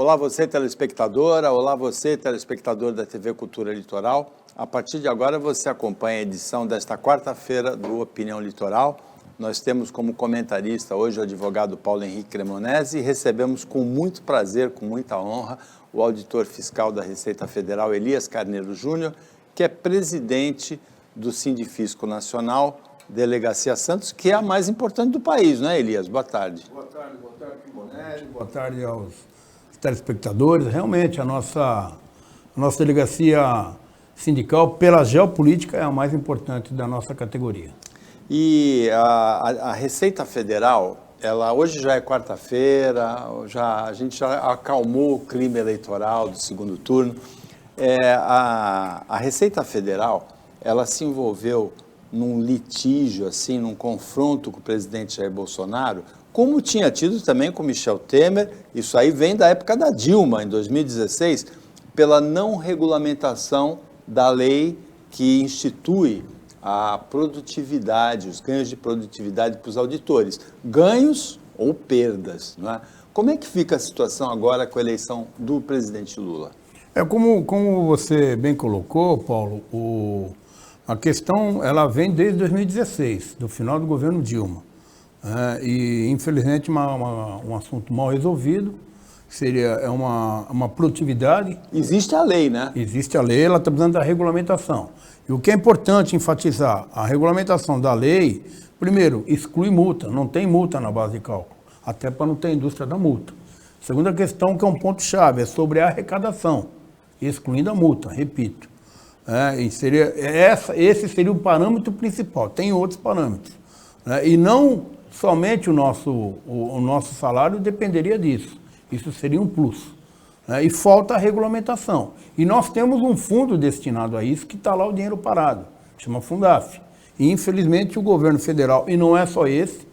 Olá você telespectadora, olá você telespectador da TV Cultura Litoral. A partir de agora você acompanha a edição desta quarta-feira do Opinião Litoral. Nós temos como comentarista hoje o advogado Paulo Henrique Cremonesi e recebemos com muito prazer, com muita honra, o auditor fiscal da Receita Federal, Elias Carneiro Júnior, que é presidente do Sindifisco Nacional, Delegacia Santos, que é a mais importante do país, não é, Elias? Boa tarde. Boa tarde, Cremonesi, boa tarde aos telespectadores. Realmente, a nossa delegacia sindical, pela geopolítica, é a mais importante da nossa categoria. E a Receita Federal, ela hoje já é quarta-feira, a gente já acalmou o clima eleitoral do segundo turno. A Receita Federal, ela se envolveu num litígio, assim, num confronto com o presidente Jair Bolsonaro, como tinha tido também com Michel Temer. Isso aí vem da época da Dilma, em 2016, pela não regulamentação da lei que institui a produtividade, os ganhos de produtividade para os auditores, ganhos ou perdas, não é? Como é que fica a situação agora com a eleição do presidente Lula? Como você bem colocou, Paulo, a questão ela vem desde 2016, do final do governo Dilma. E, infelizmente, um assunto mal resolvido, seria uma produtividade. Existe a lei, né? Existe a lei, ela está precisando da regulamentação. E o que é importante enfatizar, a regulamentação da lei, primeiro, exclui multa, não tem multa na base de cálculo, até para não ter a indústria da multa. Segunda questão, que é um ponto-chave, é sobre a arrecadação, excluindo a multa, repito. Esse seria o parâmetro principal, tem outros parâmetros. E não somente o nosso salário dependeria disso, isso seria um plus. E falta a regulamentação. E nós temos um fundo destinado a isso, que está lá o dinheiro parado, chama Fundaf. E, infelizmente, o governo federal, e não é só esse,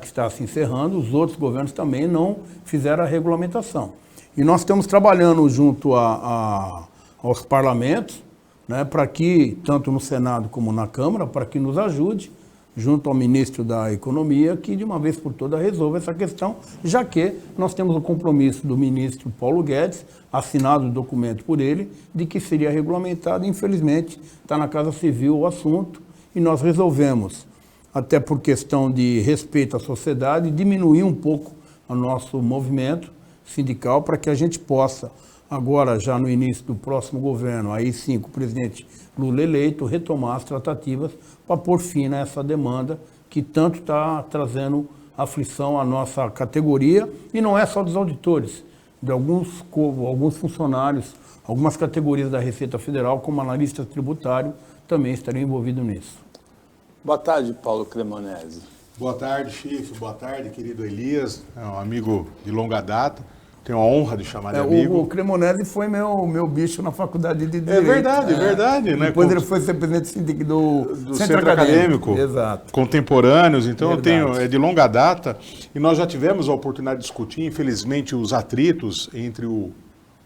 que está se encerrando, os outros governos também não fizeram a regulamentação. E nós estamos trabalhando junto aos parlamentos, para que, tanto no Senado como na Câmara, para que nos ajude, junto ao ministro da Economia, que de uma vez por todas resolva essa questão, já que nós temos o compromisso do ministro Paulo Guedes, assinado o documento por ele, de que seria regulamentado. Infelizmente, está na Casa Civil o assunto, e nós resolvemos, até por questão de respeito à sociedade, diminuir um pouco o nosso movimento sindical para que a gente possa, agora já no início do próximo governo, aí sim, com o presidente Lula eleito, retomar as tratativas para pôr fim nessa demanda que tanto está trazendo aflição à nossa categoria, e não é só dos auditores, de alguns funcionários, algumas categorias da Receita Federal, como analista tributário, também estariam envolvidos nisso. Boa tarde, Paulo Cremonesi. Boa tarde, Chico. Boa tarde, querido Elias, é um amigo de longa data. Tenho a honra de chamar de amigo. O Cremonesi foi meu bicho na faculdade de Direito. É verdade. Né? Depois ele foi ser presidente do Centro Acadêmico. Exato. Contemporâneos, então é de longa data. E nós já tivemos a oportunidade de discutir, infelizmente, os atritos entre o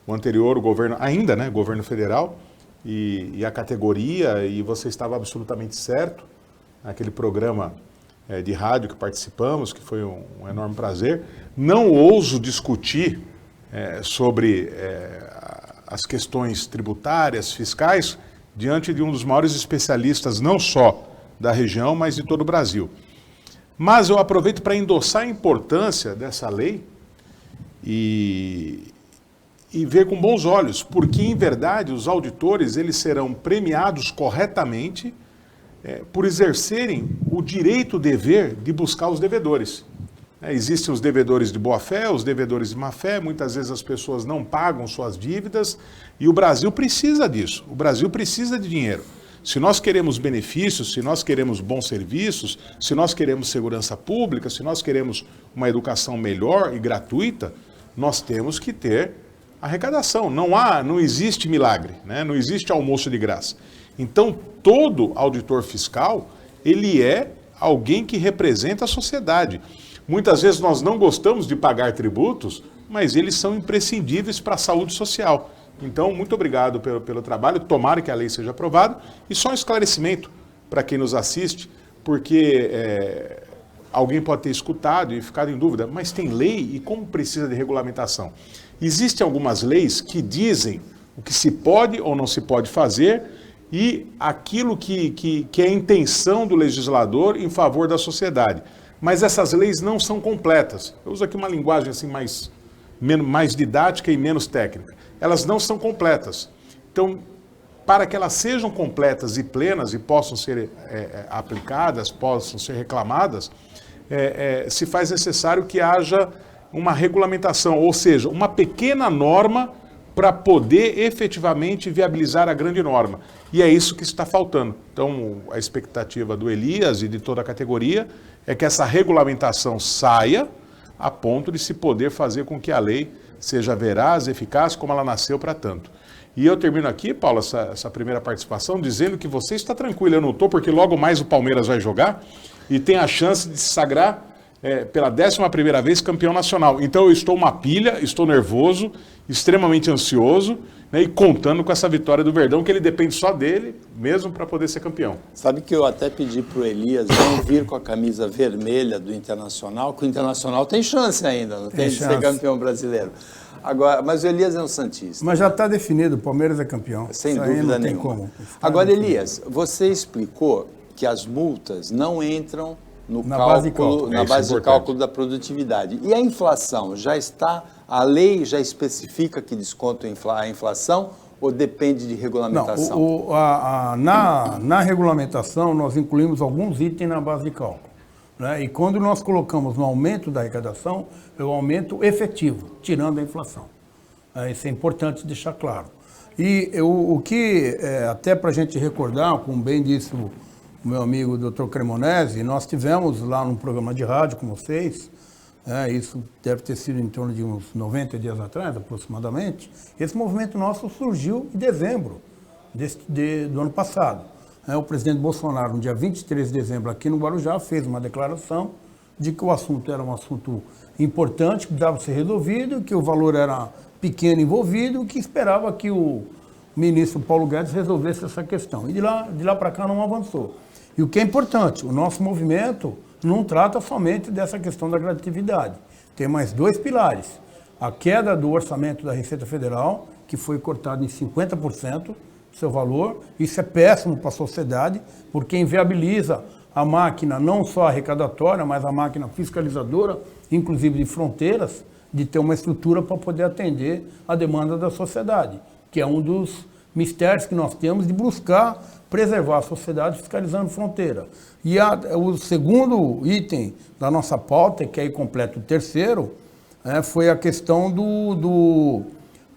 anterior, o governo, ainda, né, governo federal, e a categoria, e você estava absolutamente certo, naquele programa de rádio que participamos, que foi um enorme prazer. Não ouso discutir sobre as questões tributárias, fiscais, diante de um dos maiores especialistas, não só da região, mas de todo o Brasil. Mas eu aproveito para endossar a importância dessa lei e ver com bons olhos, porque, em verdade, os auditores eles serão premiados corretamente por exercerem o direito, o dever de buscar os devedores. Existem os devedores de boa-fé, os devedores de má-fé, muitas vezes as pessoas não pagam suas dívidas e o Brasil precisa disso, o Brasil precisa de dinheiro. Se nós queremos benefícios, se nós queremos bons serviços, se nós queremos segurança pública, se nós queremos uma educação melhor e gratuita, nós temos que ter arrecadação. Não existe milagre, né? Não existe almoço de graça. Então, todo auditor fiscal, ele é alguém que representa a sociedade. Muitas vezes nós não gostamos de pagar tributos, mas eles são imprescindíveis para a saúde social. Então, muito obrigado pelo trabalho, tomara que a lei seja aprovada. E só um esclarecimento para quem nos assiste, porque alguém pode ter escutado e ficado em dúvida, mas tem lei e como precisa de regulamentação? Existem algumas leis que dizem o que se pode ou não se pode fazer e aquilo que é a intenção do legislador em favor da sociedade. Mas essas leis não são completas. Eu uso aqui uma linguagem assim mais didática e menos técnica. Elas não são completas. Então, para que elas sejam completas e plenas e possam ser aplicadas, possam ser reclamadas, se faz necessário que haja uma regulamentação, ou seja, uma pequena norma para poder efetivamente viabilizar a grande norma. E é isso que está faltando. Então, a expectativa do Elias e de toda a categoria é que essa regulamentação saia a ponto de se poder fazer com que a lei seja veraz, eficaz, como ela nasceu para tanto. E eu termino aqui, Paulo, essa primeira participação, dizendo que você está tranquilo, eu não estou, porque logo mais o Palmeiras vai jogar e tem a chance de se sagrar pela 11ª vez campeão nacional. Então eu estou uma pilha, estou nervoso, extremamente ansioso, né, e contando com essa vitória do Verdão, que ele depende só dele mesmo para poder ser campeão. Sabe que eu até pedi para o Elias não vir com a camisa vermelha do Internacional, que o Internacional tem chance ainda, não tem de ser campeão brasileiro. Agora, mas o Elias é um santista. Mas já está definido, o Palmeiras é campeão. Sem dúvida nenhuma. Agora, Elias, você explicou que as multas não entram na base de cálculo da produtividade. E a inflação já está, a lei já especifica que desconta a inflação ou depende de regulamentação? Não, na regulamentação nós incluímos alguns itens na base de cálculo. Né? E quando nós colocamos no aumento da arrecadação, é o aumento efetivo, tirando a inflação. Isso é importante deixar claro. E o que, até para a gente recordar, como bem disse o meu amigo Dr. Cremonesi, nós tivemos lá num programa de rádio com vocês, isso deve ter sido em torno de uns 90 dias atrás, aproximadamente. Esse movimento nosso surgiu em dezembro do ano passado. O presidente Bolsonaro, no dia 23 de dezembro, aqui no Guarujá, fez uma declaração de que o assunto era um assunto importante, que precisava ser resolvido, que o valor era pequeno envolvido, que esperava que o ministro Paulo Guedes resolvesse essa questão. E de lá para cá não avançou. E o que é importante, o nosso movimento não trata somente dessa questão da gradatividade. Tem mais dois pilares. A queda do orçamento da Receita Federal, que foi cortado em 50% do seu valor. Isso é péssimo para a sociedade, porque inviabiliza a máquina não só arrecadatória, mas a máquina fiscalizadora, inclusive de fronteiras, de ter uma estrutura para poder atender a demanda da sociedade, que é um dos mistérios que nós temos de buscar preservar a sociedade fiscalizando fronteira. E o segundo item da nossa pauta, que aí completa o terceiro, foi a questão do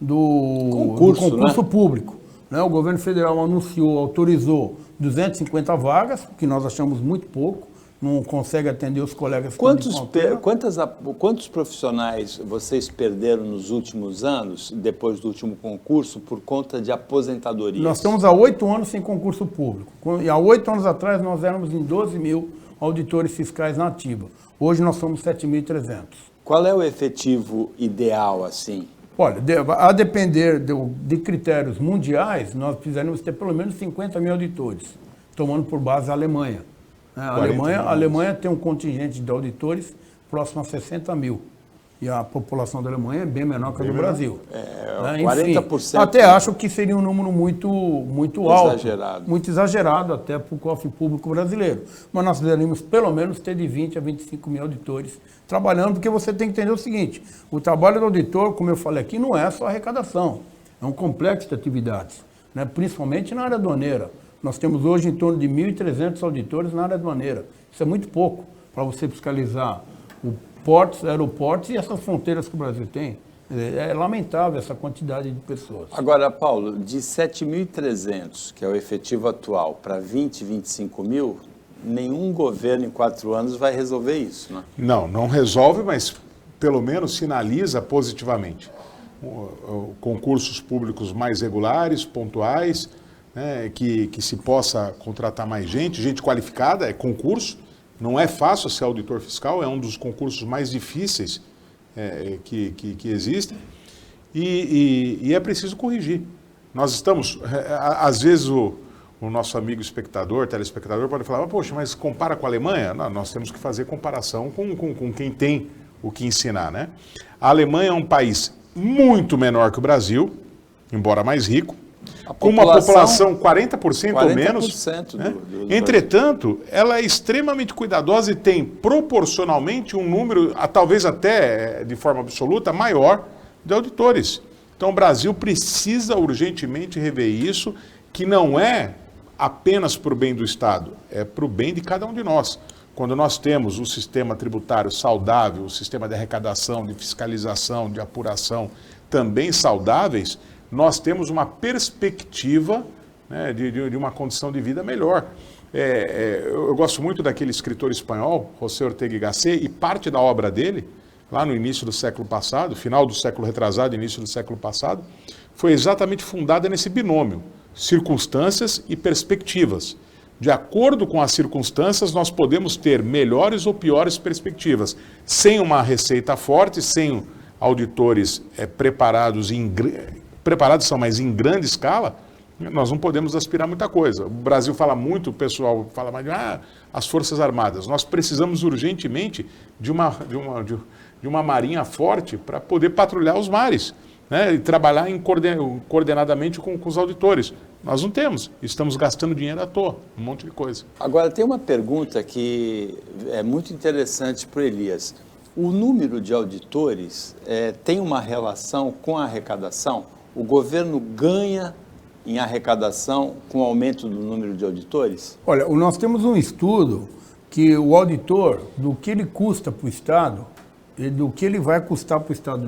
concurso público. O governo federal autorizou 250 vagas, que nós achamos muito pouco, não consegue atender os colegas. Quantos profissionais vocês perderam nos últimos anos, depois do último concurso, por conta de aposentadorias? Nós estamos há 8 anos sem concurso público. E há 8 anos atrás nós éramos em 12 mil auditores fiscais na ativa. Hoje nós somos 7.300. Qual é o efetivo ideal, assim? Olha, a depender de critérios mundiais, nós precisaríamos ter pelo menos 50 mil auditores, tomando por base a Alemanha. A Alemanha tem um contingente de auditores próximo a 60 mil. E a população da Alemanha é bem menor que a do Brasil. 40%. Até acho que seria um número muito alto. Exagerado. Muito exagerado até para o cofre público brasileiro. Mas nós deveríamos pelo menos ter de 20 a 25 mil auditores trabalhando, porque você tem que entender o seguinte, o trabalho do auditor, como eu falei aqui, não é só arrecadação. É um complexo de atividades, principalmente na área aduaneira. Nós temos hoje em torno de 1.300 auditores na área aduaneira. Isso é muito pouco para você fiscalizar portos, aeroportos e essas fronteiras que o Brasil tem. É lamentável essa quantidade de pessoas. Agora, Paulo, de 7.300, que é o efetivo atual, para 20, 25 mil, nenhum governo em 4 anos vai resolver isso, né? Não resolve, mas pelo menos sinaliza positivamente. Concursos públicos mais regulares, pontuais, que se possa contratar mais gente qualificada, é concurso. Não é fácil ser auditor fiscal, é um dos concursos mais difíceis que existem e é preciso corrigir. Nós estamos, às vezes o nosso amigo telespectador pode falar, poxa, mas compara com a Alemanha? Não, nós temos que fazer comparação com quem tem o que ensinar, né? A Alemanha é um país muito menor que o Brasil, embora mais rico, A com uma população, população 40% ou menos. 40% né? do Entretanto, ela é extremamente cuidadosa e tem proporcionalmente um número, talvez até de forma absoluta, maior de auditores. Então o Brasil precisa urgentemente rever isso, que não é apenas para o bem do Estado, é para o bem de cada um de nós. Quando nós temos um sistema tributário saudável, um sistema de arrecadação, de fiscalização, de apuração também saudáveis, nós temos uma perspectiva, né, de uma condição de vida melhor. Eu gosto muito daquele escritor espanhol, José Ortega y Gasset, e parte da obra dele, lá no início do século passado, final do século retrasado, início do século passado, foi exatamente fundada nesse binômio, circunstâncias e perspectivas. De acordo com as circunstâncias, nós podemos ter melhores ou piores perspectivas. Sem uma receita forte, sem auditores preparados são, mas em grande escala, nós não podemos aspirar muita coisa. O Brasil fala muito, o pessoal fala mais as Forças Armadas. Nós precisamos urgentemente de uma marinha forte para poder patrulhar os mares, né, e trabalhar coordenadamente com os auditores. Nós não temos, estamos gastando dinheiro à toa, um monte de coisa. Agora, tem uma pergunta que é muito interessante para o Elias. O número de auditores tem uma relação com a arrecadação? O governo ganha em arrecadação com o aumento do número de auditores? Olha, nós temos um estudo que o auditor, do que ele custa para o Estado, e do que ele vai custar para o Estado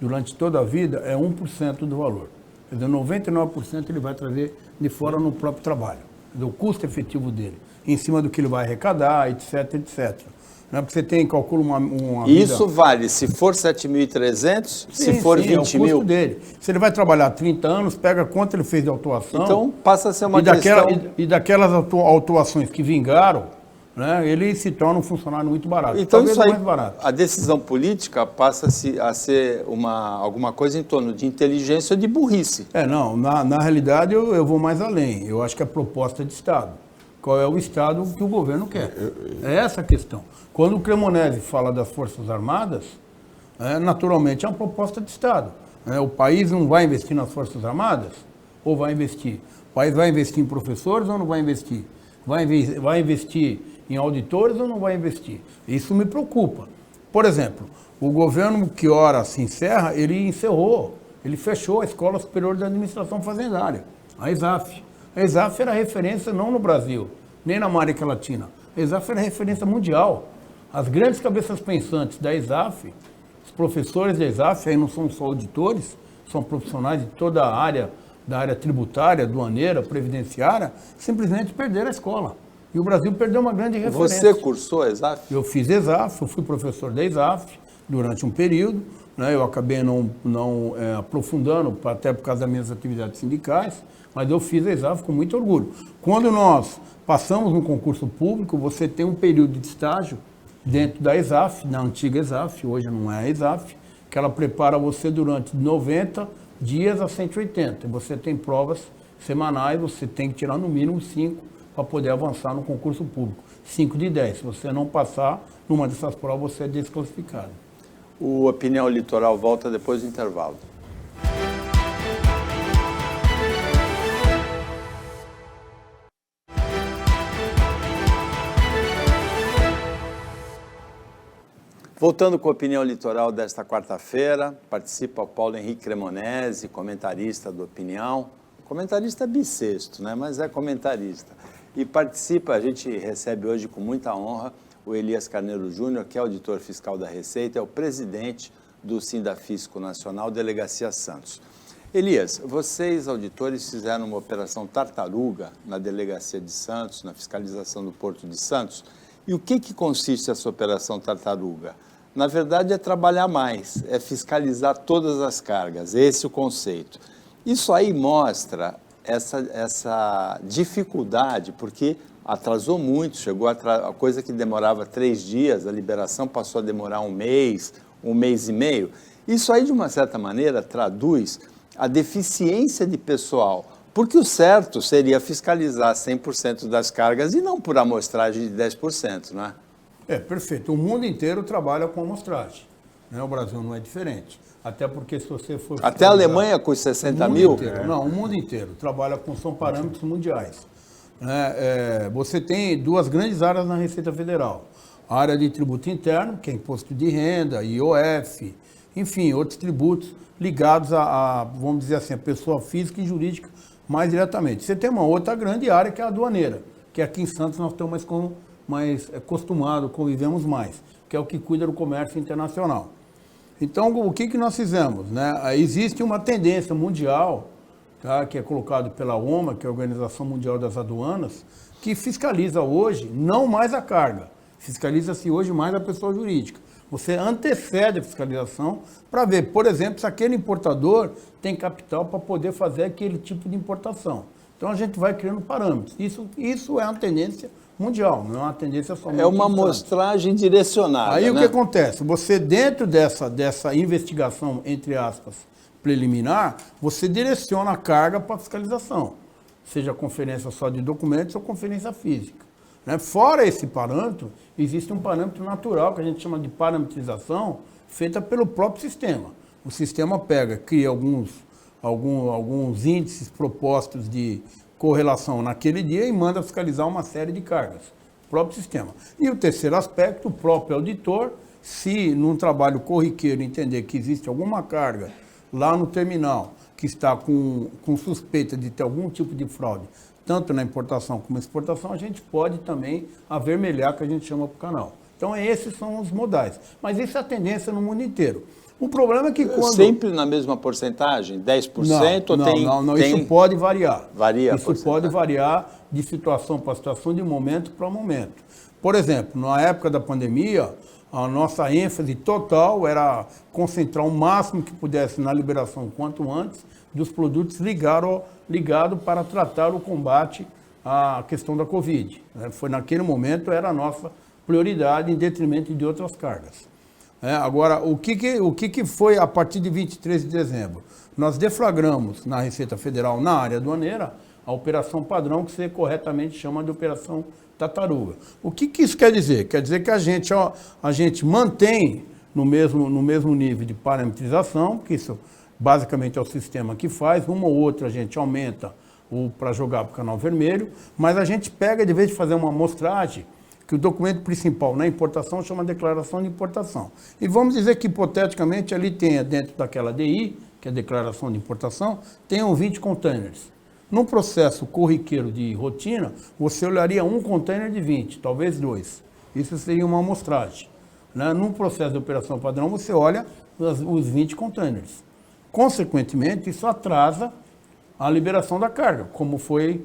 durante toda a vida, é 1% do valor. Quer dizer, 99% ele vai trazer de fora no próprio trabalho. Quer dizer, o custo efetivo dele, em cima do que ele vai arrecadar, etc, etc. Não é porque você tem, calcula uma Isso vale se for 7.300, se for 20 é o custo mil? dele. Se ele vai trabalhar 30 anos, pega quanto ele fez de autuação. Então passa a ser uma questão... daquelas autuações que vingaram, né, ele se torna um funcionário muito barato. Então talvez isso aí, mais barato. a decisão política passa a ser alguma coisa em torno de inteligência ou de burrice. Não, na realidade eu vou mais além. Eu acho que é proposta de Estado. Qual é o Estado que o governo quer? É essa a questão. Quando o Cremonese fala das Forças Armadas, naturalmente é uma proposta de Estado. O país não vai investir nas Forças Armadas? Ou vai investir? O país vai investir em professores ou não vai investir? Vai investir em auditores ou não vai investir? Isso me preocupa. Por exemplo, o governo que ora se encerra, ele fechou a Escola Superior de Administração Fazendária, a ESAF. A ESAF era referência não no Brasil, nem na América Latina. A ESAF era referência mundial. As grandes cabeças pensantes da ESAF, os professores da ESAF, aí não são só auditores, são profissionais de toda a área, da área tributária, aduaneira, previdenciária, simplesmente perderam a escola. E o Brasil perdeu uma grande referência. Você cursou a ESAF? Eu fiz ESAF, eu fui professor da ESAF durante um período, né, eu acabei não aprofundando, até por causa das minhas atividades sindicais, mas eu fiz a ESAF com muito orgulho. Quando nós passamos no concurso público, você tem um período de estágio dentro da ESAF, na antiga ESAF, hoje não é a ESAF, que ela prepara você durante 90 dias a 180. Você tem provas semanais, você tem que tirar no mínimo 5 para poder avançar no concurso público. 5 de 10. Se você não passar numa dessas provas, você é desclassificado. O Opinião Litoral volta depois do intervalo. Voltando com a Opinião Litoral desta quarta-feira, participa o Paulo Henrique Cremonese, comentarista do Opinião, comentarista bissexto, né? Mas é comentarista. E participa, a gente recebe hoje com muita honra o Elias Carneiro Júnior, que é auditor fiscal da Receita, é o presidente do Sindafisco Nacional, Delegacia Santos. Elias, vocês, auditores, fizeram uma operação tartaruga na Delegacia de Santos, na fiscalização do Porto de Santos. E o que consiste essa operação tartaruga? Na verdade, é trabalhar mais, é fiscalizar todas as cargas, esse é o conceito. Isso aí mostra essa dificuldade, porque atrasou muito, chegou a coisa que demorava 3 dias, a liberação passou a demorar um mês e meio. Isso aí, de uma certa maneira, traduz a deficiência de pessoal, porque o certo seria fiscalizar 100% das cargas e não por amostragem de 10%, não é? Perfeito. O mundo inteiro trabalha com amostragem, né? O Brasil não é diferente. Até porque se você for... Até a Alemanha com os 60 mil? Inteiro, não, o mundo inteiro trabalha são parâmetros mundiais. Você tem duas grandes áreas na Receita Federal. A área de tributo interno, que é imposto de renda, IOF, enfim, outros tributos ligados vamos dizer assim, a pessoa física e jurídica mais diretamente. Você tem uma outra grande área que é a aduaneira, que aqui em Santos nós estamos mais acostumados, convivemos mais, que é o que cuida do comércio internacional. Então, o que nós fizemos? Existe uma tendência mundial, tá, que é colocado pela OMA, que é a Organização Mundial das Aduanas, que fiscaliza hoje não mais a carga, fiscaliza-se hoje mais a pessoa jurídica. Você antecede a fiscalização para ver, por exemplo, se aquele importador tem capital para poder fazer aquele tipo de importação. Então, a gente vai criando parâmetros. Isso é uma tendência mundial, não é uma tendência somente... É uma amostragem direcionada. Aí o que acontece? Você, dentro dessa investigação, entre aspas, preliminar, você direciona a carga para a fiscalização, seja conferência só de documentos ou conferência física. Fora esse parâmetro, existe um parâmetro natural, que a gente chama de parametrização, feita pelo próprio sistema. O sistema cria alguns índices propostos de correlação naquele dia e manda fiscalizar uma série de cargas. O próprio sistema. E o terceiro aspecto, o próprio auditor, se num trabalho corriqueiro entender que existe alguma carga lá no terminal que está com suspeita de ter algum tipo de fraude, tanto na importação como na exportação, a gente pode também avermelhar, que a gente chama para o canal. Então, esses são os modais. Mas isso é a tendência no mundo inteiro. O problema é que quando... Sempre na mesma porcentagem? 10%? Não, isso pode variar. Varia. Isso pode variar de situação para situação, de momento para momento. Por exemplo, na época da pandemia, a nossa ênfase total era concentrar o máximo que pudesse na liberação quanto antes dos produtos ligados para tratar o combate à questão da Covid. Foi naquele momento, era a nossa prioridade em detrimento de outras cargas. Agora, o que foi a partir de 23 de dezembro? Nós deflagramos na Receita Federal, na área aduaneira, a operação padrão, que você corretamente chama de operação tartaruga. O que isso quer dizer? Quer dizer que a gente mantém no mesmo nível de parametrização, que isso basicamente é o sistema que faz, uma ou outra a gente aumenta para jogar para o canal vermelho, mas a gente pega, de vez de fazer uma amostragem, que o documento principal na importação chama declaração de importação. E vamos dizer que, hipoteticamente, ali tenha, dentro daquela DI, que é a declaração de importação, tenham 20 containers. Num processo corriqueiro de rotina, você olharia um container de 20, talvez 2. Isso seria uma amostragem. Num processo de operação padrão, você olha os 20 containers. Consequentemente, isso atrasa a liberação da carga, como foi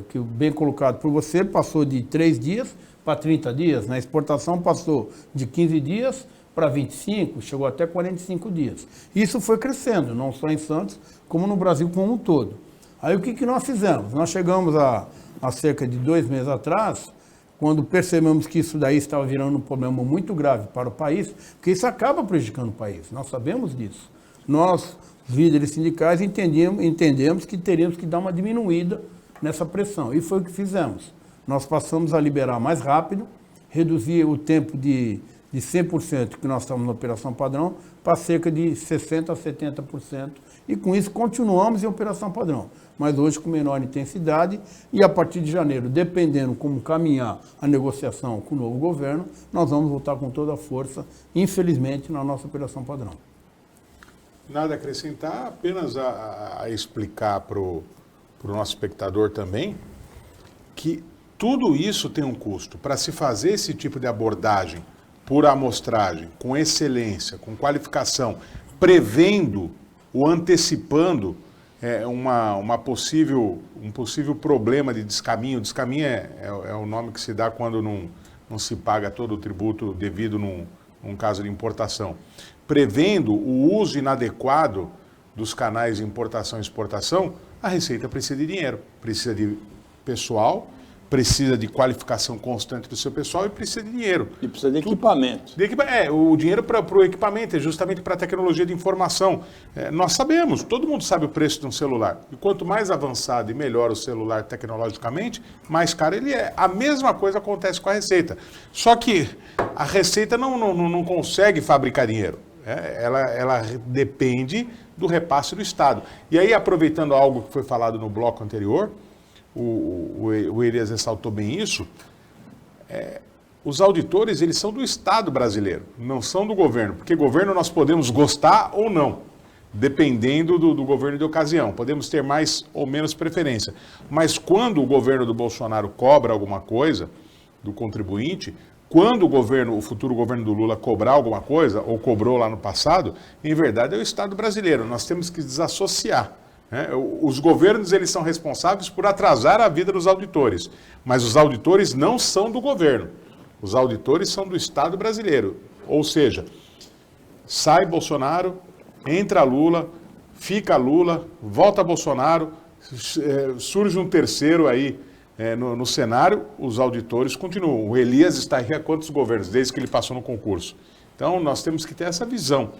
que bem colocado por você, passou de 3 dias para 30 dias. Na exportação passou de 15 dias para 25, chegou até 45 dias. Isso foi crescendo, não só em Santos, como no Brasil como um todo. Aí o que nós fizemos? Nós chegamos a cerca de 2 meses atrás, quando percebemos que isso daí estava virando um problema muito grave para o país, porque isso acaba prejudicando o país, nós sabemos disso. Nós, líderes sindicais, entendemos que teríamos que dar uma diminuída nessa pressão, e foi o que fizemos. Nós passamos a liberar mais rápido, reduzir o tempo de 100% que nós estamos na operação padrão para cerca de 60% a 70%, e com isso continuamos em operação padrão, mas hoje com menor intensidade, e a partir de janeiro, dependendo como caminhar a negociação com o novo governo, nós vamos voltar com toda a força, infelizmente, na nossa operação padrão. Nada a acrescentar, apenas a explicar para o nosso espectador também que tudo isso tem um custo. Para se fazer esse tipo de abordagem por amostragem, com excelência, com qualificação, prevendo ou antecipando um possível problema de descaminho. Descaminho é o nome que se dá quando não se paga todo o tributo devido num caso de importação. Prevendo o uso inadequado dos canais de importação e exportação, a Receita precisa de dinheiro, precisa de pessoal, precisa de qualificação constante do seu pessoal e precisa de dinheiro. E precisa de equipamento. O dinheiro para o equipamento é justamente para a tecnologia de informação. Nós sabemos, todo mundo sabe o preço de um celular. E quanto mais avançado e melhor o celular tecnologicamente, mais caro ele é. A mesma coisa acontece com a Receita. Só que a Receita não consegue fabricar dinheiro. Ela depende do repasse do Estado. E aí, aproveitando algo que foi falado no bloco anterior, o Elias ressaltou bem isso, os auditores, eles são do Estado brasileiro, não são do governo, porque governo nós podemos gostar ou não, dependendo do governo de ocasião, podemos ter mais ou menos preferência. Mas quando o governo do Bolsonaro cobra alguma coisa do contribuinte, quando o futuro governo do Lula cobrar alguma coisa, ou cobrou lá no passado, em verdade é o Estado brasileiro, nós temos que desassociar. Os governos, eles são responsáveis por atrasar a vida dos auditores, mas os auditores não são do governo. Os auditores são do Estado brasileiro, ou seja, sai Bolsonaro, entra Lula, fica Lula, volta Bolsonaro, surge um terceiro aí no cenário, os auditores continuam. O Elias está aí há quantos governos, desde que ele passou no concurso? Então nós temos que ter essa visão.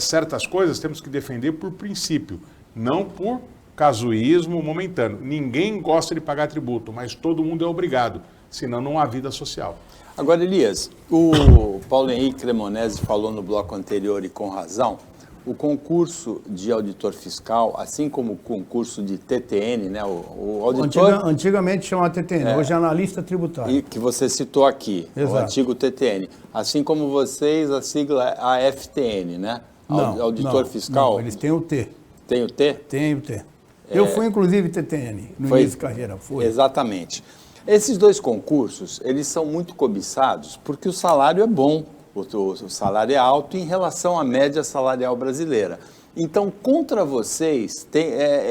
Certas coisas temos que defender por princípio, não por casuísmo momentâneo. Ninguém gosta de pagar tributo, mas todo mundo é obrigado, senão não há vida social. Agora, Elias, o Paulo Henrique Cremonese falou no bloco anterior e com razão, o concurso de auditor fiscal, assim como o concurso de TTN, né, o auditor... Antigamente chamava TTN, hoje é analista tributário. E que você citou aqui, Exato. O antigo TTN. Assim como vocês, a sigla é a FTN, né? Auditor fiscal. Não, eles têm o T. Tem o T? Tem o T. Eu fui, inclusive, TTN, no início de carreira. Foi. Exatamente. Esses dois concursos, eles são muito cobiçados porque o salário é bom, o salário é alto em relação à média salarial brasileira. Então, contra vocês,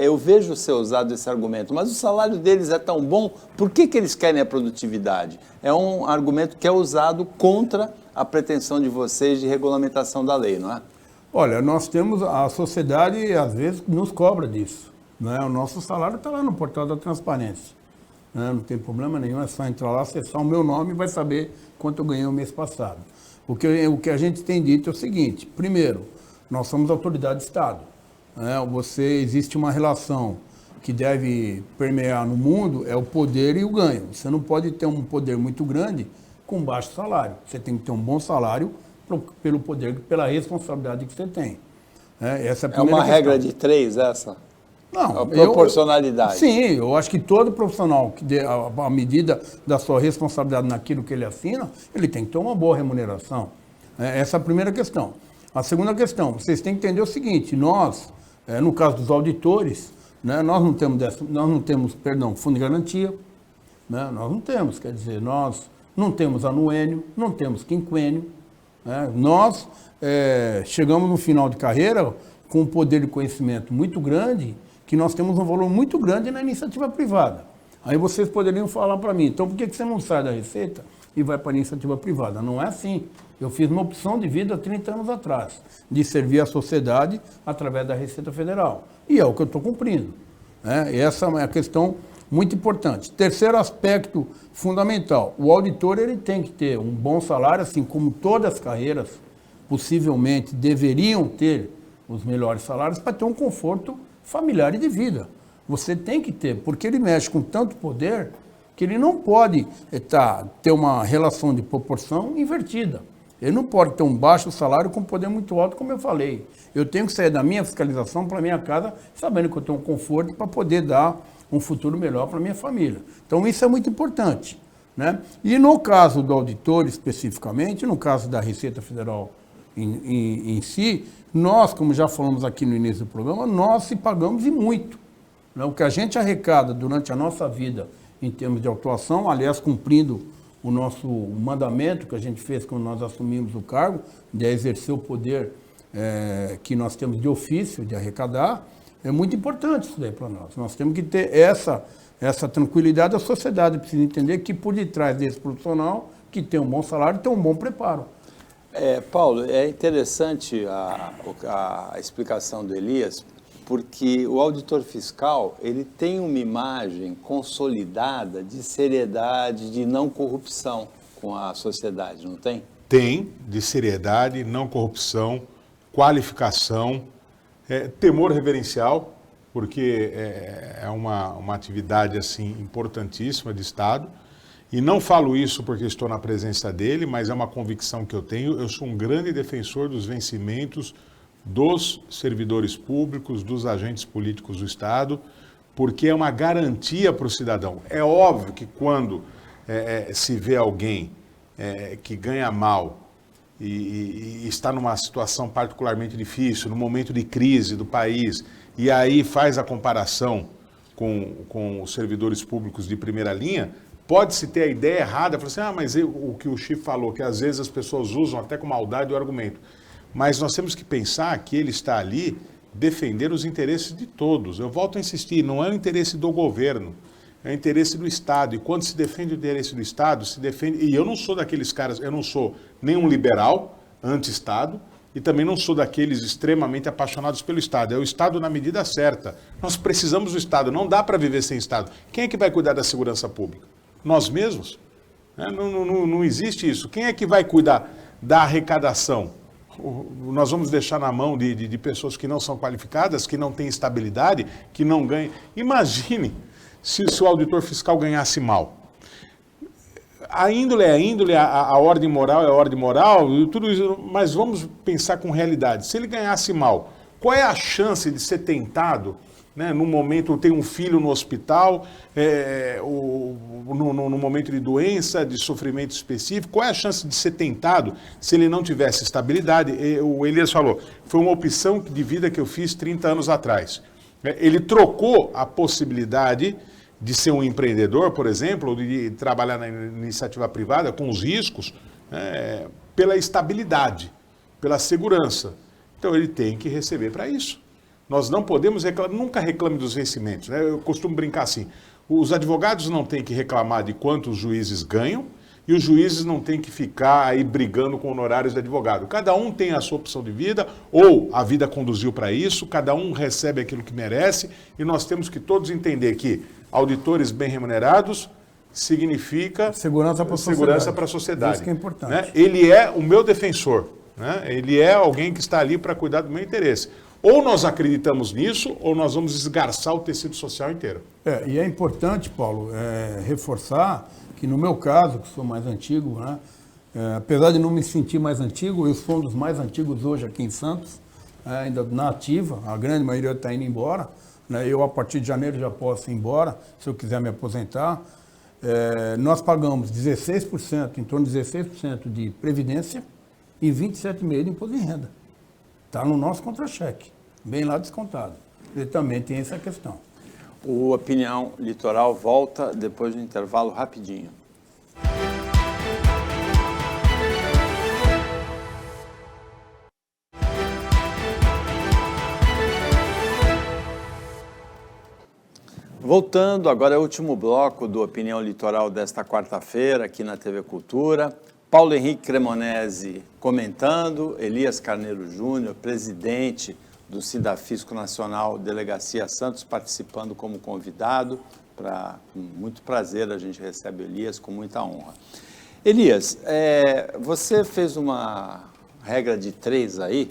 eu vejo ser usado esse argumento, mas o salário deles é tão bom, por que eles querem a produtividade? É um argumento que é usado contra a pretensão de vocês de regulamentação da lei, não é? Olha, nós temos, a sociedade às vezes nos cobra disso. Né? O nosso salário está lá no portal da transparência. Não tem problema nenhum, é só entrar lá, acessar o meu nome e vai saber quanto eu ganhei o mês passado. O que a gente tem dito é o seguinte: primeiro, nós somos autoridade de Estado. Existe uma relação que deve permear no mundo, é o poder e o ganho. Você não pode ter um poder muito grande com baixo salário. Você tem que ter um bom salário pelo poder, pela responsabilidade que você tem. Essa é a primeira uma questão. regra de 3 essa? Não, a proporcionalidade. Sim, eu acho que todo profissional que dê a medida da sua responsabilidade naquilo que ele assina, ele tem que ter uma boa remuneração. Essa é a primeira questão. A segunda questão, vocês têm que entender o seguinte: nós, no caso dos auditores, né, nós não temos fundo de garantia, né, nós não temos, quer dizer, nós não temos anuênio, não temos quinquênio, né, nós chegamos no final de carreira com um poder de conhecimento muito grande, que nós temos um valor muito grande na iniciativa privada. Aí vocês poderiam falar para mim, então por que você não sai da Receita e vai para a iniciativa privada? Não é assim. Eu fiz uma opção de vida há 30 anos atrás, de servir a sociedade através da Receita Federal. E é o que eu estou cumprindo. Essa é a questão muito importante. Terceiro aspecto fundamental, o auditor ele tem que ter um bom salário, assim como todas as carreiras possivelmente deveriam ter os melhores salários para ter um conforto familiar e de vida. Você tem que ter, porque ele mexe com tanto poder que ele não pode ter uma relação de proporção invertida. Ele não pode ter um baixo salário com poder muito alto, como eu falei. Eu tenho que sair da minha fiscalização para a minha casa sabendo que eu tenho um conforto para poder dar um futuro melhor para a minha família. Então isso é muito importante. Né? E no caso do auditor especificamente, no caso da Receita Federal em si, nós, como já falamos aqui no início do programa, nós se pagamos e muito. Né? O que a gente arrecada durante a nossa vida em termos de atuação, aliás, cumprindo o nosso mandamento que a gente fez quando nós assumimos o cargo, de exercer o poder que nós temos de ofício, de arrecadar, é muito importante isso daí para nós. Nós temos que ter essa tranquilidade, a sociedade precisa entender que por detrás desse profissional, que tem um bom salário, tem um bom preparo. Paulo, é interessante a explicação do Elias, porque o auditor fiscal ele tem uma imagem consolidada de seriedade, de não corrupção com a sociedade, não tem? Tem, de seriedade, não corrupção, qualificação, temor reverencial, porque é uma atividade assim importantíssima de Estado. E não falo isso porque estou na presença dele, mas é uma convicção que eu tenho. Eu sou um grande defensor dos vencimentos dos servidores públicos, dos agentes políticos do Estado, porque é uma garantia para o cidadão. É óbvio que quando se vê alguém que ganha mal e está numa situação particularmente difícil, no momento de crise do país, e aí faz a comparação com os servidores públicos de primeira linha, pode-se ter a ideia errada, falar assim, mas o que o Chico falou, que às vezes as pessoas usam até com maldade o argumento. Mas nós temos que pensar que ele está ali defender os interesses de todos. Eu volto a insistir, não é o interesse do governo, é o interesse do Estado. E quando se defende o interesse do Estado, se defende... E eu não sou daqueles caras, eu não sou nenhum liberal, anti-Estado, e também não sou daqueles extremamente apaixonados pelo Estado. É o Estado na medida certa. Nós precisamos do Estado, não dá para viver sem Estado. Quem é que vai cuidar da segurança pública? Nós mesmos? Não existe isso. Quem é que vai cuidar da arrecadação? Nós vamos deixar na mão de pessoas que não são qualificadas, que não têm estabilidade, que não ganham. Imagine se o auditor fiscal ganhasse mal. A índole é a índole, a ordem moral é a ordem moral, tudo isso, mas vamos pensar com realidade. Se ele ganhasse mal, qual é a chance de ser tentado, né, no momento, tem um filho no hospital, no momento de doença, de sofrimento específico, qual é a chance de ser tentado se ele não tivesse estabilidade? O Elias falou, foi uma opção de vida que eu fiz 30 anos atrás. Ele trocou a possibilidade de ser um empreendedor, por exemplo, ou de trabalhar na iniciativa privada, com os riscos, pela estabilidade, pela segurança. Então ele tem que receber para isso. Nós não podemos reclamar, nunca reclame dos vencimentos, né? Eu costumo brincar assim, os advogados não têm que reclamar de quanto os juízes ganham e os juízes não têm que ficar aí brigando com honorários de advogado. Cada um tem a sua opção de vida, ou a vida conduziu para isso, cada um recebe aquilo que merece, e nós temos que todos entender que auditores bem remunerados significa segurança para a sociedade. Isso que é importante. Né? Ele é o meu defensor, né? Ele é alguém que está ali para cuidar do meu interesse. Ou nós acreditamos nisso, ou nós vamos esgarçar o tecido social inteiro. E é importante, Paulo, reforçar que no meu caso, que sou mais antigo, né, apesar de não me sentir mais antigo, eu sou um dos mais antigos hoje aqui em Santos, ainda na ativa, a grande maioria está indo embora, né, eu a partir de janeiro já posso ir embora, se eu quiser me aposentar. Nós pagamos 16%, em torno de 16% de previdência e 27,5% de imposto de renda. Está no nosso contra-cheque, bem lá descontado. Ele também tem essa questão. O Opinião Litoral volta depois do intervalo rapidinho. Voltando, agora é o último bloco do Opinião Litoral desta quarta-feira, aqui na TV Cultura. Paulo Henrique Cremonese comentando, Elias Carneiro Júnior, presidente do Sindafisco Nacional Delegacia Santos, participando como convidado. Com muito prazer a gente recebe o Elias, com muita honra. Elias, você fez uma regra de 3 aí,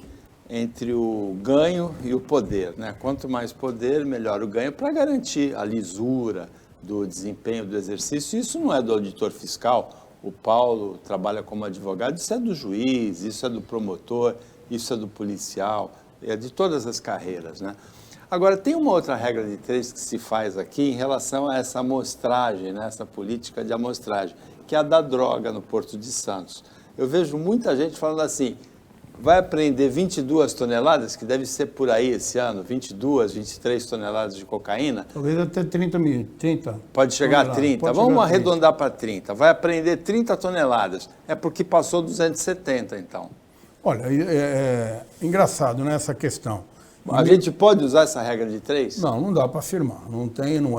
entre o ganho e o poder, né? Quanto mais poder, melhor o ganho, para garantir a lisura do desempenho do exercício. Isso não é do auditor fiscal. O Paulo trabalha como advogado, isso é do juiz, isso é do promotor, isso é do policial, é de todas as carreiras, né? Agora, tem uma outra regra de 3 que se faz aqui em relação a essa amostragem, né? Essa política de amostragem, que é a da droga no Porto de Santos. Eu vejo muita gente falando assim, vai apreender 22 toneladas, que deve ser por aí esse ano, 22, 23 toneladas de cocaína. Talvez até 30. Pode chegar a 30. Pode Vamos chegar a 30. arredondar para 30. Vai apreender 30 toneladas. É porque passou 270, então. Olha, é engraçado, né, essa questão. A gente pode usar essa regra de 3? Não dá para afirmar. Não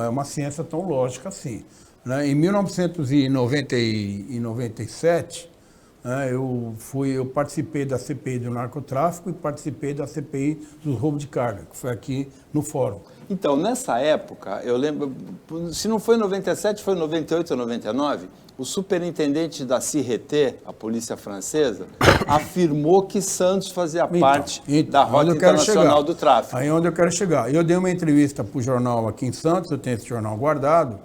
é uma ciência tão lógica assim. Né? Em 1997, eu participei da CPI do narcotráfico e participei da CPI dos roubos de carga, que foi aqui no fórum. Então, nessa época, eu lembro, se não foi em 97, foi em 98 ou 99, o superintendente da CIRT, a polícia francesa, afirmou que Santos fazia parte da Rota Internacional do Tráfico. Aí é onde eu quero chegar. Eu dei uma entrevista para o jornal aqui em Santos, eu tenho esse jornal guardado,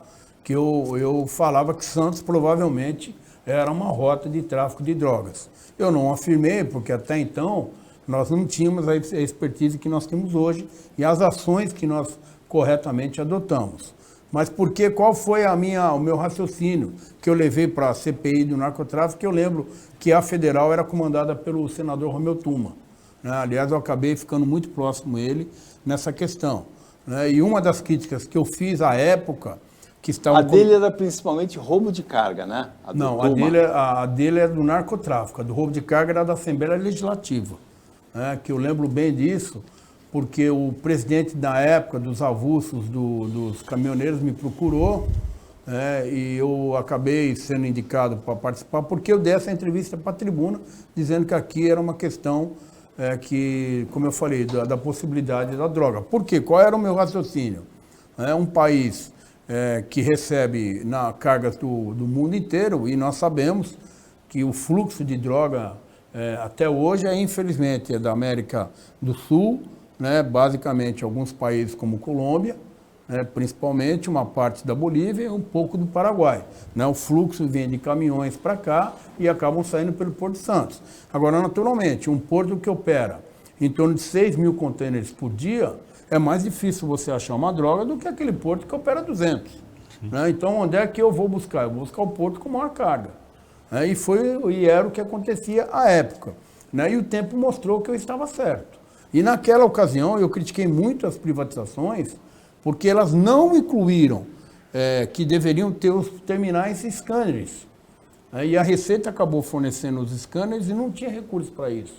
que eu falava que Santos provavelmente era uma rota de tráfico de drogas. Eu não afirmei, porque até então nós não tínhamos a expertise que nós temos hoje e as ações que nós corretamente adotamos. Mas porque qual foi o meu raciocínio que eu levei para a CPI do narcotráfico? Eu lembro que a federal era comandada pelo senador Romeu Tuma, né? Aliás, eu acabei ficando muito próximo a ele nessa questão, né? E uma das críticas que eu fiz à época, que estava... A dele era principalmente roubo de carga, né? Não, a dele era do narcotráfico, a do roubo de carga era da Assembleia Legislativa, né? Que eu lembro bem disso, porque o presidente da época dos avulsos dos caminhoneiros me procurou, e eu acabei sendo indicado para participar, porque eu dei essa entrevista para a tribuna, dizendo que aqui era uma questão que, como eu falei, da possibilidade da droga. Por quê? Qual era o meu raciocínio? Um país que recebe cargas do mundo inteiro, e nós sabemos que o fluxo de droga até hoje infelizmente, da América do Sul, né, basicamente alguns países como Colômbia, né, principalmente uma parte da Bolívia e um pouco do Paraguai. Né, o fluxo vem de caminhões para cá e acabam saindo pelo Porto de Santos. Agora, naturalmente, um porto que opera em torno de 6 mil contêineres por dia, é mais difícil você achar uma droga do que aquele porto que opera 200. Né, então, onde é que eu vou buscar? Eu vou buscar o porto com maior carga. Né, e era o que acontecia à época. Né, e o tempo mostrou que eu estava certo. E naquela ocasião eu critiquei muito as privatizações, porque elas não incluíram que deveriam ter os terminais scanners. E a Receita acabou fornecendo os scanners e não tinha recursos para isso.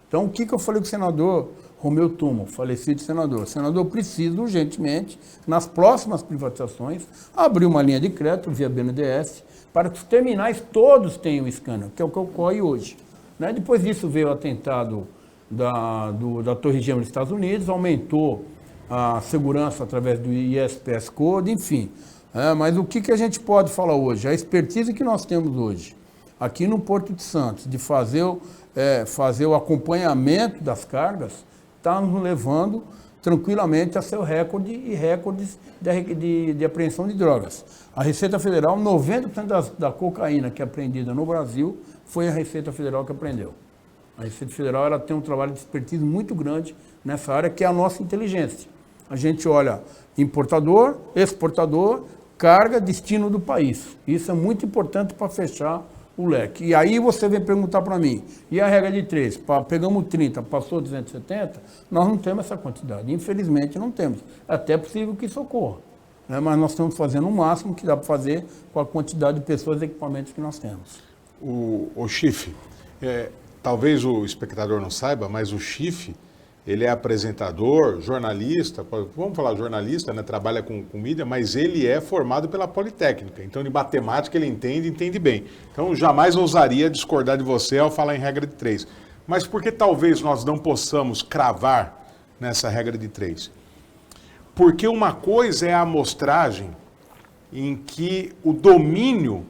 Então o que eu falei com o senador Romeu Tuma, falecido senador? Senador, preciso urgentemente, nas próximas privatizações, abrir uma linha de crédito via BNDES para que os terminais todos tenham scanner, que é o que ocorre hoje. Né? Depois disso veio o atentado da Torre Gêmea nos Estados Unidos, aumentou a segurança através do ISPS Code, enfim. Mas o que a gente pode falar hoje? A expertise que nós temos hoje, aqui no Porto de Santos, de fazer o acompanhamento das cargas, está nos levando tranquilamente a seu recorde e recordes de apreensão de drogas. A Receita Federal, 90% da cocaína que é apreendida no Brasil, foi a Receita Federal que apreendeu. A Receita Federal ela tem um trabalho de expertise muito grande nessa área, que é a nossa inteligência. A gente olha importador, exportador, carga, destino do país. Isso é muito importante para fechar o leque. E aí você vem perguntar para mim, e a regra de 3? Pegamos 30, passou 270, nós não temos essa quantidade. Infelizmente não temos. É até possível que isso ocorra. Né? Mas nós estamos fazendo o máximo que dá para fazer com a quantidade de pessoas e equipamentos que nós temos. O Chife, talvez o espectador não saiba, mas o Chife, ele é apresentador, jornalista, vamos falar jornalista, né? Trabalha com mídia, mas ele é formado pela Politécnica. Então, de matemática, ele entende bem. Então, jamais ousaria discordar de você ao falar em regra de 3. Mas por que talvez nós não possamos cravar nessa regra de 3? Porque uma coisa é a amostragem em que o domínio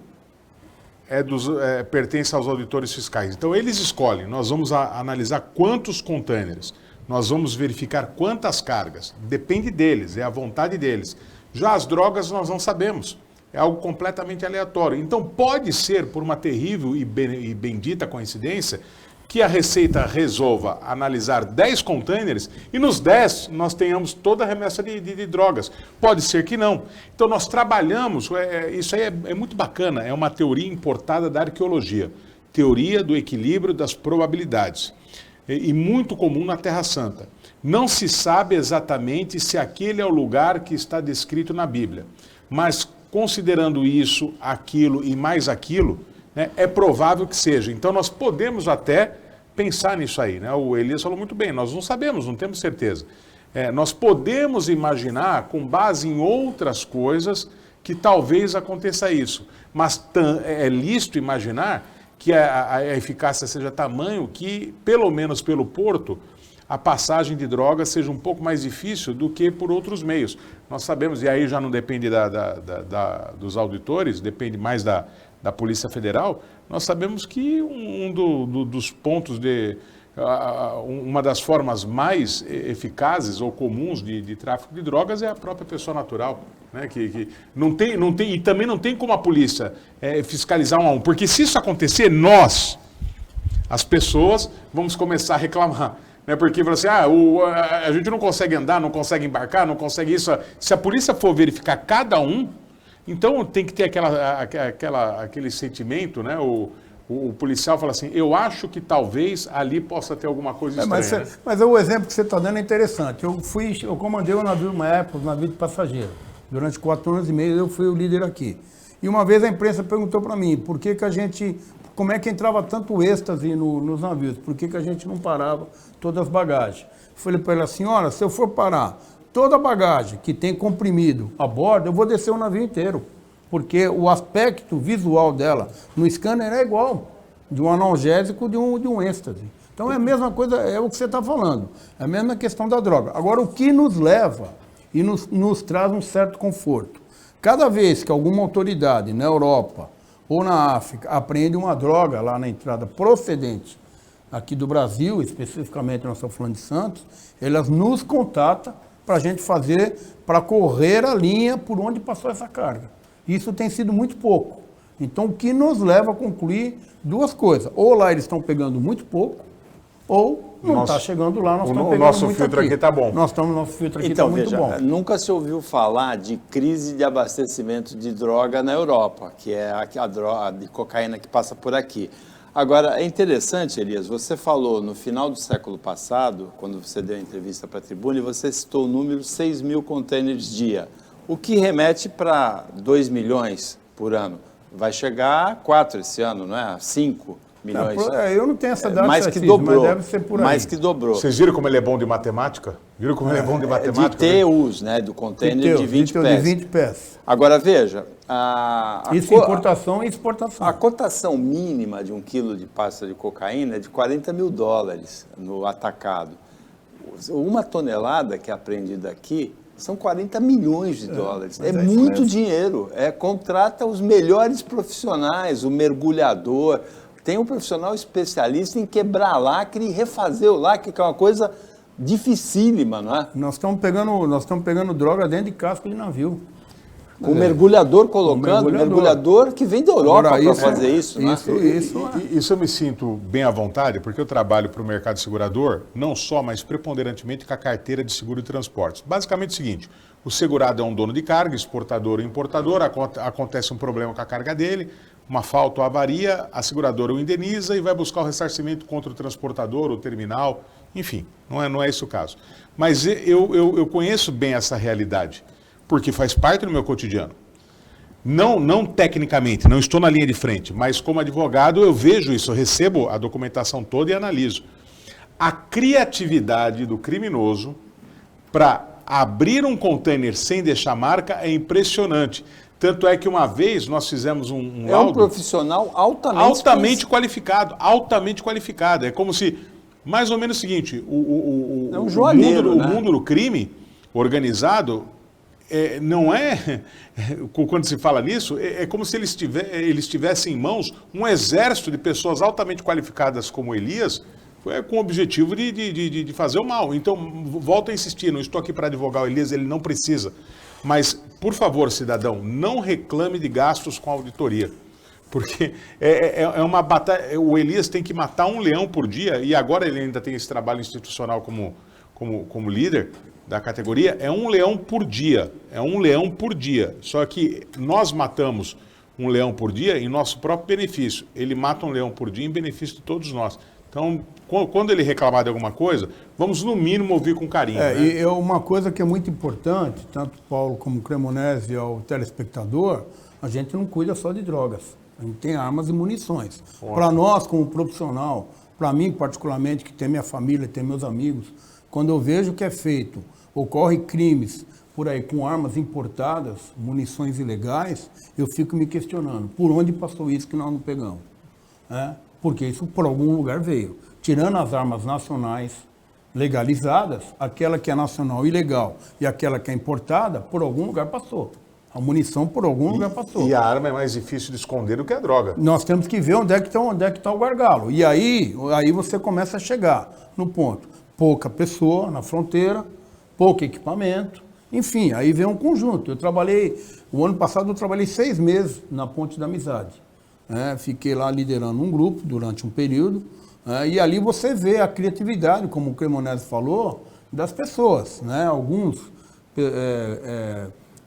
pertence aos auditores fiscais. Então, eles escolhem. Nós vamos analisar quantos contêineres. Nós vamos verificar quantas cargas. Depende deles, é a vontade deles. Já as drogas nós não sabemos. É algo completamente aleatório. Então pode ser, por uma terrível e bendita coincidência, que a Receita resolva analisar 10 contêineres e nos 10 nós tenhamos toda a remessa de drogas. Pode ser que não. Então nós trabalhamos, isso aí é muito bacana, é uma teoria importada da arqueologia. Teoria do equilíbrio das probabilidades. E muito comum na Terra Santa. Não se sabe exatamente se aquele é o lugar que está descrito na Bíblia, mas considerando isso, aquilo e mais aquilo, né, é provável que seja. Então nós podemos até pensar nisso aí. Né? O Elias falou muito bem, nós não sabemos, não temos certeza. Nós podemos imaginar, com base em outras coisas, que talvez aconteça isso, mas é lícito imaginar que a eficácia seja tamanho que, pelo menos pelo porto, a passagem de drogas seja um pouco mais difícil do que por outros meios. Nós sabemos, e aí já não depende dos auditores, depende mais da Polícia Federal, nós sabemos que um dos pontos uma das formas mais eficazes ou comuns de tráfico de drogas é a própria pessoa natural. Né? Que não tem, e também não tem como a polícia fiscalizar um a um. Porque se isso acontecer, nós, as pessoas, vamos começar a reclamar. Né? Porque assim, a gente não consegue andar, não consegue embarcar, não consegue isso. Se a polícia for verificar cada um, então tem que ter aquele sentimento, né? O policial fala assim, eu acho que talvez ali possa ter alguma coisa estranha. Mas o exemplo que você está dando é interessante. Eu comandei um navio uma época, um navio de passageiro. Durante 4 anos e meio eu fui o líder aqui. E uma vez a imprensa perguntou para mim, como é que entrava tanto êxtase nos navios? Por que a gente não parava todas as bagagens? Eu falei para ela, senhora, se eu for parar toda a bagagem que tem comprimido a bordo, eu vou descer o navio inteiro. Porque o aspecto visual dela no scanner é igual de um analgésico de um êxtase. Então é a mesma coisa, é o que você está falando. É a mesma questão da droga. Agora, o que nos leva e nos traz um certo conforto. Cada vez que alguma autoridade na Europa ou na África apreende uma droga lá na entrada procedente aqui do Brasil, especificamente nós estamos falando de Santos, elas nos contatam para a gente fazer, para correr a linha por onde passou essa carga. Isso tem sido muito pouco. Então, o que nos leva a concluir 2 coisas. Ou lá eles estão pegando muito pouco, ou não está chegando lá, nós estamos pegando muito aqui. O nosso filtro aqui está bom. Nosso filtro aqui está muito bom. Nunca se ouviu falar de crise de abastecimento de droga na Europa, que é a droga de cocaína que passa por aqui. Agora, é interessante, Elias, você falou no final do século passado, quando você deu a entrevista para a Tribuna, e você citou o número 6 mil contêineres dia, o que remete para 2 milhões por ano. Vai chegar a 4 esse ano, não é? 5 milhões. Eu não tenho essa data mais que dobrou, mas deve ser por aí. Mais que dobrou. Vocês viram como ele é bom de matemática? Viram como ele é bom de matemática? De TUs, né? Do contêiner de 20 pés. De 20 pés. Agora, veja... Isso importação e exportação. A cotação mínima de 1 quilo de pasta de cocaína é de $40 mil no atacado. Uma tonelada que é apreendida aqui são 40 milhões de dólares. É muito dinheiro. Contrata os melhores profissionais, o mergulhador. Tem um profissional especialista em quebrar lacre e refazer o lacre, que é uma coisa dificílima, não é? Nós estamos pegando droga dentro de casco de navio. Com o mergulhador colocando, mergulhador que vem da Europa para fazer isso, né? Isso eu me sinto bem à vontade, porque eu trabalho para o mercado segurador, não só, mas preponderantemente com a carteira de seguro de transportes. Basicamente é o seguinte, o segurado é um dono de carga, exportador ou importador, acontece um problema com a carga dele, uma falta ou avaria, a seguradora o indeniza e vai buscar o ressarcimento contra o transportador, o terminal, enfim, não é esse o caso. Mas eu conheço bem essa realidade, porque faz parte do meu cotidiano. Não tecnicamente, não estou na linha de frente, mas como advogado eu vejo isso, eu recebo a documentação toda e analiso. A criatividade do criminoso para abrir um container sem deixar marca é impressionante. Tanto é que uma vez nós fizemos um laudo... É um profissional altamente qualificado. É como se, mais ou menos o seguinte, o mundo do crime organizado... não é, quando se fala nisso, é como se eles tivessem em mãos um exército de pessoas altamente qualificadas como Elias, com o objetivo de fazer o mal. Então, volto a insistir, não estou aqui para advogar o Elias, ele não precisa. Mas, por favor, cidadão, não reclame de gastos com auditoria. Porque é uma batalha, o Elias tem que matar um leão por dia, e agora ele ainda tem esse trabalho institucional como líder da categoria, é um leão por dia. Só que nós matamos um leão por dia em nosso próprio benefício. Ele mata um leão por dia em benefício de todos nós. Então, quando ele reclamar de alguma coisa, vamos no mínimo ouvir com carinho. Né? E uma coisa que é muito importante, tanto Paulo como Cremonese ao telespectador, a gente não cuida só de drogas. A gente tem armas e munições. Para nós, como profissional, para mim particularmente, que tem minha família, tem meus amigos, quando eu vejo que é feito, ocorre crimes por aí com armas importadas, munições ilegais, eu fico me questionando, por onde passou isso que nós não pegamos? Porque isso por algum lugar veio. Tirando as armas nacionais legalizadas, aquela que é nacional ilegal e aquela que é importada, por algum lugar passou. A munição por algum lugar passou. E a arma é mais difícil de esconder do que a droga. Nós temos que ver onde é que tá o gargalo. E aí você começa a chegar no ponto. Pouca pessoa na fronteira, pouco equipamento, enfim, aí vem um conjunto. O ano passado eu trabalhei 6 meses na Ponte da Amizade. Fiquei lá liderando um grupo durante um período, e ali você vê a criatividade, como o Cremonese falou, das pessoas. Alguns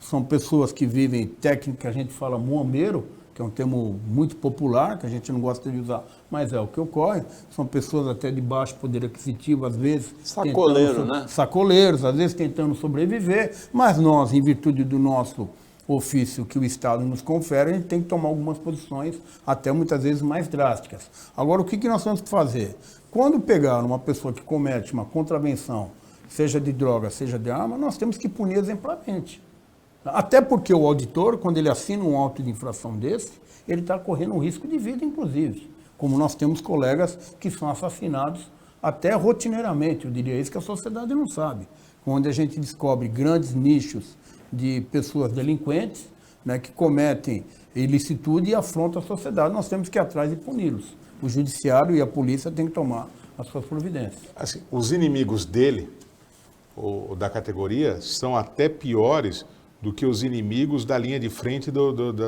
são pessoas que vivem técnica que a gente fala muambeiro, que é um termo muito popular, que a gente não gosta de usar, mas é o que ocorre. São pessoas até de baixo poder aquisitivo, às vezes... Sacoleiro, né? Sacoleiros, às vezes tentando sobreviver, mas nós, em virtude do nosso ofício que o Estado nos confere, a gente tem que tomar algumas posições, até muitas vezes mais drásticas. Agora, o que nós temos que fazer? Quando pegar uma pessoa que comete uma contravenção, seja de droga, seja de arma, nós temos que punir exemplarmente. Até porque o auditor, quando ele assina um auto de infração desse, ele está correndo um risco de vida, inclusive. Como nós temos colegas que são assassinados até rotineiramente, eu diria isso que a sociedade não sabe. Onde a gente descobre grandes nichos de pessoas delinquentes, que cometem ilicitude e afrontam a sociedade. Nós temos que ir atrás e puni-los. O judiciário e a polícia têm que tomar as suas providências. Assim, os inimigos dele, ou da categoria, são até piores do que os inimigos da linha de frente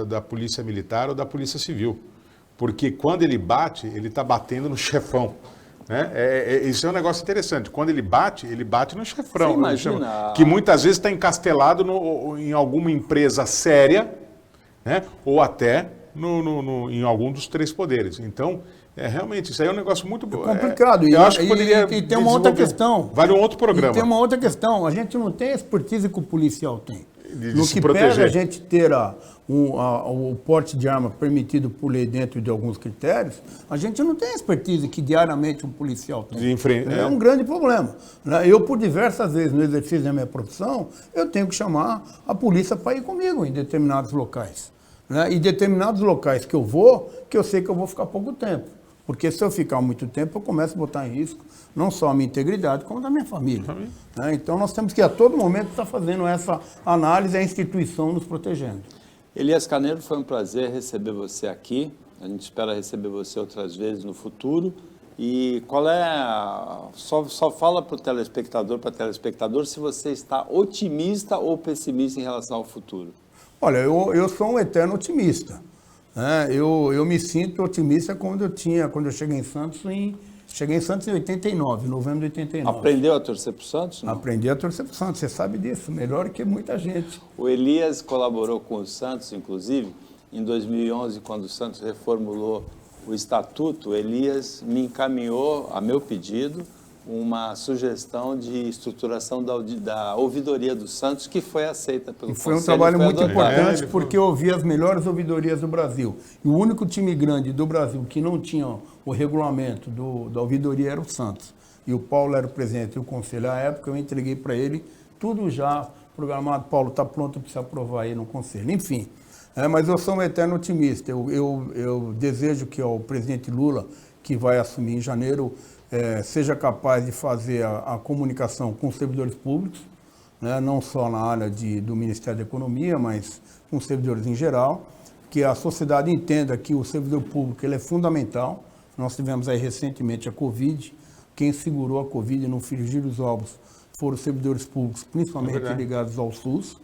da Polícia Militar ou da Polícia Civil. Porque quando ele bate, ele está batendo no chefão. Isso é um negócio interessante. Quando ele bate no chefão. Você imagina... Que muitas vezes está encastelado em alguma empresa séria, ou até em algum dos 3 poderes. Então, realmente, isso aí é um negócio muito bom. Complicado. Eu acho que poderia e tem uma outra questão. Vale um outro programa. E tem uma outra questão. A gente não tem a expertise que o policial tem. No que pega a gente ter o porte de arma permitido por lei dentro de alguns critérios, a gente não tem a expertise que diariamente um policial tem. É um grande problema. Eu, por diversas vezes, no exercício da minha profissão, eu tenho que chamar a polícia para ir comigo em determinados locais. E determinados locais que eu vou, que eu sei que eu vou ficar pouco tempo. Porque se eu ficar muito tempo, eu começo a botar em risco não só a minha integridade, como a da minha família. Então, nós temos que, a todo momento, estar fazendo essa análise, a instituição nos protegendo. Elias Carneiro, foi um prazer receber você aqui. A gente espera receber você outras vezes no futuro. E qual é só fala para o telespectador, se você está otimista ou pessimista em relação ao futuro. Olha, eu sou um eterno otimista. Eu me sinto otimista quando eu cheguei em Santos em 89, novembro de 89. Aprendeu a torcer para o Santos? Não? Aprendi a torcer para o Santos, você sabe disso, melhor que muita gente. O Elias colaborou com o Santos, inclusive, em 2011, quando o Santos reformulou o estatuto. O Elias me encaminhou, a meu pedido, uma sugestão de estruturação da ouvidoria do Santos, que foi aceita pelo Conselho. Foi um trabalho muito importante, porque eu ouvi as melhores ouvidorias do Brasil. E o único time grande do Brasil que não tinha o regulamento da ouvidoria era o Santos. E o Paulo era o presidente do Conselho. À época, eu entreguei para ele tudo já programado. Paulo, está pronto para se aprovar aí no Conselho. Enfim, mas eu sou um eterno otimista. Eu desejo que o presidente Lula, que vai assumir em janeiro, seja capaz de fazer a comunicação com os servidores públicos, não só na área do Ministério da Economia, mas com os servidores em geral, que a sociedade entenda que o servidor público ele é fundamental. Nós tivemos aí recentemente a Covid, quem segurou a Covid no frigir dos ovos foram os servidores públicos, principalmente ligados ao SUS,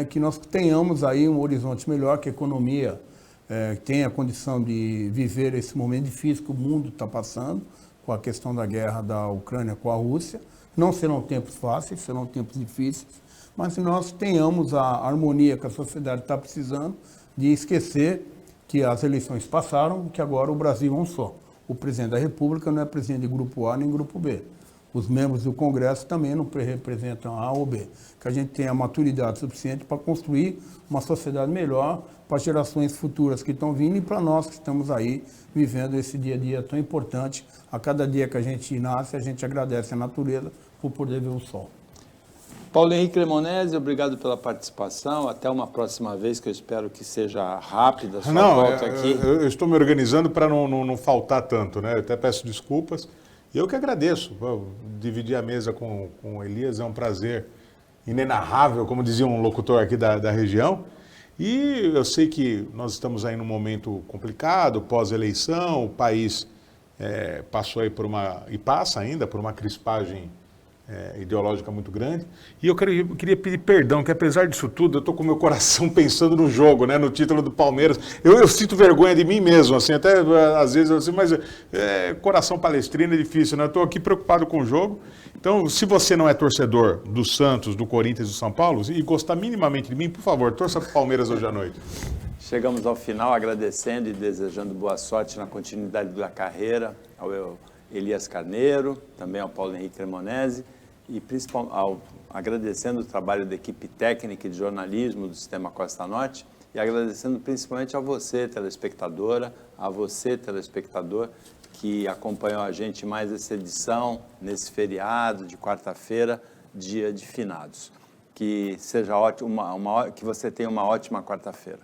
que nós tenhamos aí um horizonte melhor, que a economia tenha a condição de viver esse momento difícil que o mundo está passando, com a questão da guerra da Ucrânia com a Rússia. Não serão tempos fáceis, serão tempos difíceis, mas nós tenhamos a harmonia que a sociedade está precisando de esquecer que as eleições passaram e que agora o Brasil é um só. O presidente da República não é presidente de grupo A nem grupo B. Os membros do Congresso também não representam A ou B. Que a gente tenha a maturidade suficiente para construir uma sociedade melhor para as gerações futuras que estão vindo e para nós que estamos aí vivendo esse dia a dia tão importante. A cada dia que a gente nasce, a gente agradece a natureza por poder ver o sol. Paulo Henrique Cremonese, obrigado pela participação. Até uma próxima vez, que eu espero que seja rápida a sua volta aqui. Eu estou me organizando para não faltar tanto, né? Eu até peço desculpas. E eu que agradeço. Dividir a mesa com o Elias é um prazer inenarrável, como dizia um locutor aqui da região. E eu sei que nós estamos aí num momento complicado, pós-eleição, o país passou aí e passa ainda por uma crispagem ideológica muito grande. E eu queria pedir perdão, que apesar disso tudo, eu estou com o meu coração pensando no jogo, né, no título do Palmeiras. Eu sinto vergonha de mim mesmo, assim, até às vezes, assim, mas coração palestrino é difícil, né? Eu estou aqui preocupado com o jogo. Então, se você não é torcedor do Santos, do Corinthians e do São Paulo, e gostar minimamente de mim, por favor, torça para o Palmeiras hoje à noite. Chegamos ao final agradecendo e desejando boa sorte na continuidade da carreira ao Elias Carneiro, também ao Paulo Henrique Cremonese e principalmente agradecendo o trabalho da equipe técnica e de jornalismo do Sistema Costa Norte e agradecendo principalmente a você, telespectadora, a você, telespectador, que acompanhou a gente mais essa edição, nesse feriado de quarta-feira, dia de finados. Que seja ótimo, que você tenha uma ótima quarta-feira.